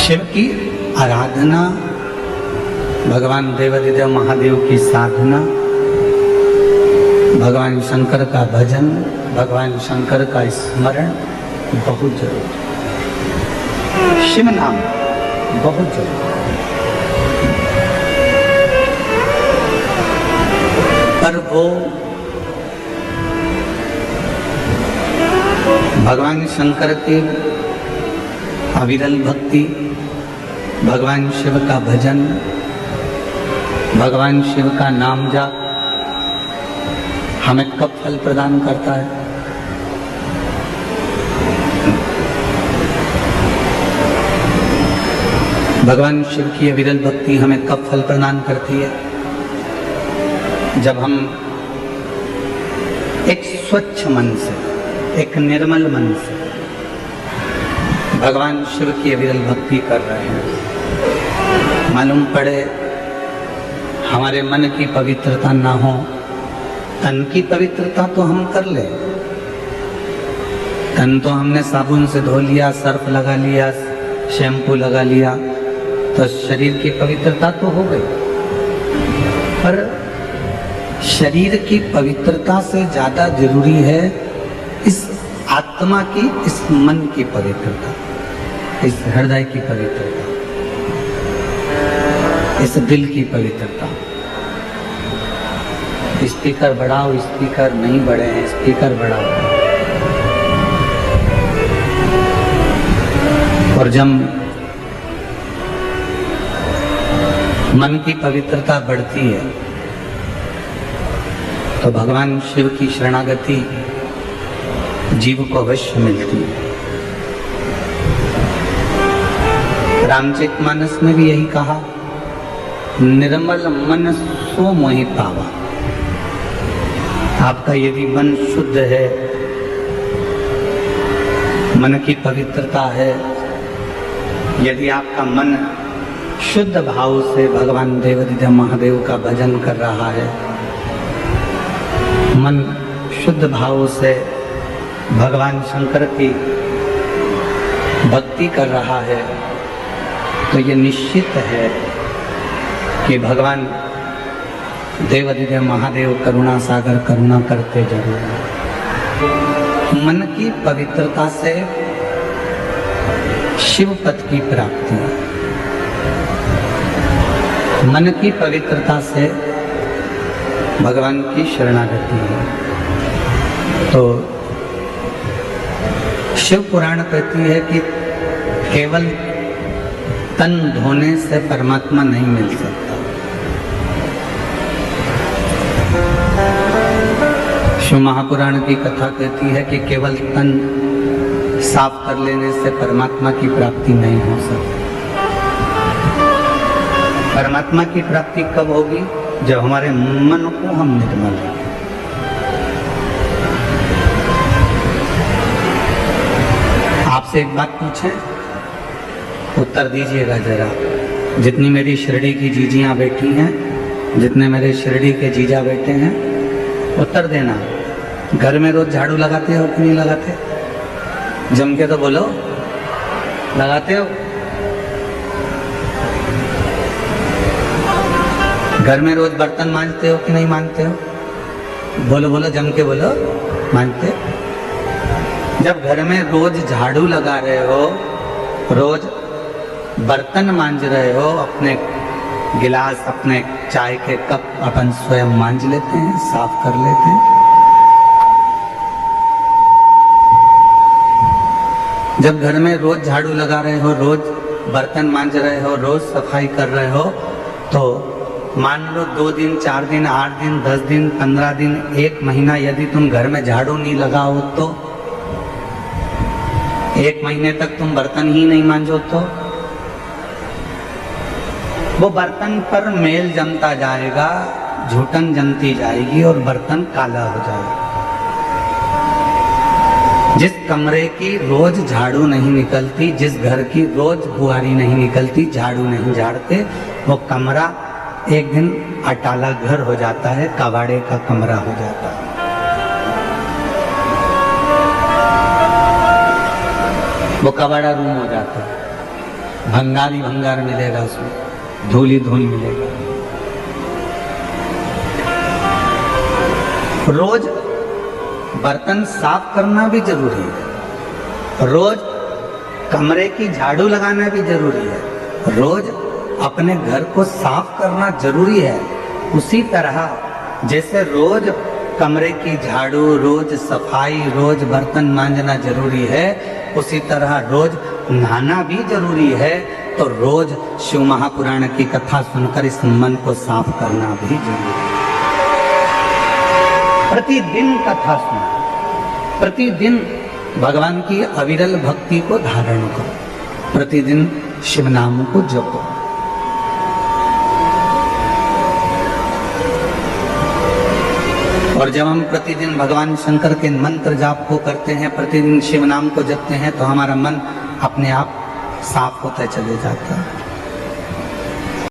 शिव की आराधना, भगवान देवादिदेव महादेव की साधना, भगवान शंकर का भजन, भगवान शंकर का स्मरण बहुत जरूरी है। शिव नाम बहुत जरूरी है। पर वो भगवान शंकर की अविरल भक्ति, भगवान शिव का भजन, भगवान शिव का नाम जाप हमें कब फल प्रदान करता है? भगवान शिव की अविरल भक्ति हमें कब फल प्रदान करती है? जब हम एक स्वच्छ मन से, एक निर्मल मन से भगवान शिव की अविरल भक्ति कर रहे हैं। मालूम पड़े हमारे मन की पवित्रता ना हो, तन की पवित्रता तो हम कर ले। तन तो हमने साबुन से धो लिया, सर्फ लगा लिया, शैम्पू लगा लिया, तो शरीर की पवित्रता तो हो गई। पर शरीर की पवित्रता से ज्यादा जरूरी है इस आत्मा की, इस मन की पवित्रता, इस हृदय की पवित्रता, इस दिल की पवित्रता। स्पीकर बढ़ाओ, स्पीकर नहीं बढ़े हैं, स्पीकर बढ़ाओ। और जब मन की पवित्रता बढ़ती है तो भगवान शिव की शरणागति जीव को अवश्य मिलती है। रामचरितमानस में भी यही कहा, निर्मल मन सो मोहि पावा। आपका यदि मन शुद्ध है, मन की पवित्रता है, यदि आपका मन शुद्ध भाव से भगवान देवादिदेव महादेव का भजन कर रहा है, मन शुद्ध भाव से भगवान शंकर की भक्ति कर रहा है, तो ये निश्चित है कि भगवान देवादिदेव महादेव करुणा सागर करुणा करते जरूर हैं। मन की पवित्रता से शिव पद की प्राप्ति है, मन की पवित्रता से भगवान की शरणागति है। तो शिव पुराण कहती है कि केवल तन धोने से परमात्मा नहीं मिल सकता। शिव महापुराण की कथा कहती है कि केवल तन साफ कर लेने से परमात्मा की प्राप्ति नहीं हो सकती। परमात्मा की प्राप्ति कब होगी? जब हमारे मन को हम निर्मल रखें। आपसे एक बात पूछे, उत्तर दीजिएगा जरा। जितनी मेरी शिरडी की जीजियां बैठी हैं, जितने मेरे शिरडी के जीजा बैठे हैं, उत्तर देना। घर में रोज झाड़ू लगाते हो कि नहीं लगाते? जम के तो बोलो, लगाते हो? घर में रोज बर्तन मांजते हो कि नहीं मांजते हो? बोलो बोलो, जम के बोलो, मांजते। जब घर में रोज झाड़ू लगा रहे हो, रोज बर्तन मांज रहे हो, अपने गिलास, अपने चाय के कप अपन स्वयं मांज लेते हैं, साफ कर लेते हैं। जब घर में रोज झाड़ू लगा रहे हो, रोज बर्तन मांज रहे हो, रोज सफाई कर रहे हो, तो मान लो 2 दिन, 4 दिन, 8 दिन, 10 दिन, 15 दिन, 1 महीना यदि तुम घर में झाड़ू नहीं लगाओ तो 1 महीने तक तुम बर्तन ही नहीं मांजो तो वो बर्तन पर मेल जमता जाएगा, झूठन जमती जाएगी और बर्तन काला हो जाएगा। जिस कमरे की रोज झाड़ू नहीं निकलती, जिस घर की रोज बुआरी नहीं निकलती, झाड़ू नहीं झाड़ते, वो कमरा एक दिन अटाला घर हो जाता है, कबाड़े का कमरा हो जाता है। वो कबाड़ा रूम हो जाता है। भंगारी भंगार मिलेगा, उसमें धूली धूल मिलेगा। रोज बर्तन साफ करना भी जरूरी है, रोज कमरे की झाड़ू लगाना भी जरूरी है, रोज अपने घर को साफ करना जरूरी है। उसी तरह जैसे रोज कमरे की झाड़ू, रोज सफाई, रोज बर्तन मांजना जरूरी है, उसी तरह रोज नहाना भी जरूरी है। तो रोज शिव महापुराण की कथा सुनकर इस मन को साफ करना भी जरूरी है। प्रतिदिन कथा सुनो, प्रतिदिन भगवान की अविरल भक्ति को धारण करो, प्रतिदिन शिव नाम को जपो। और जब हम प्रतिदिन भगवान शंकर के मंत्र जाप को करते हैं, प्रतिदिन शिव नाम को जपते हैं, तो हमारा मन अपने आप साफ होता चले जाता है।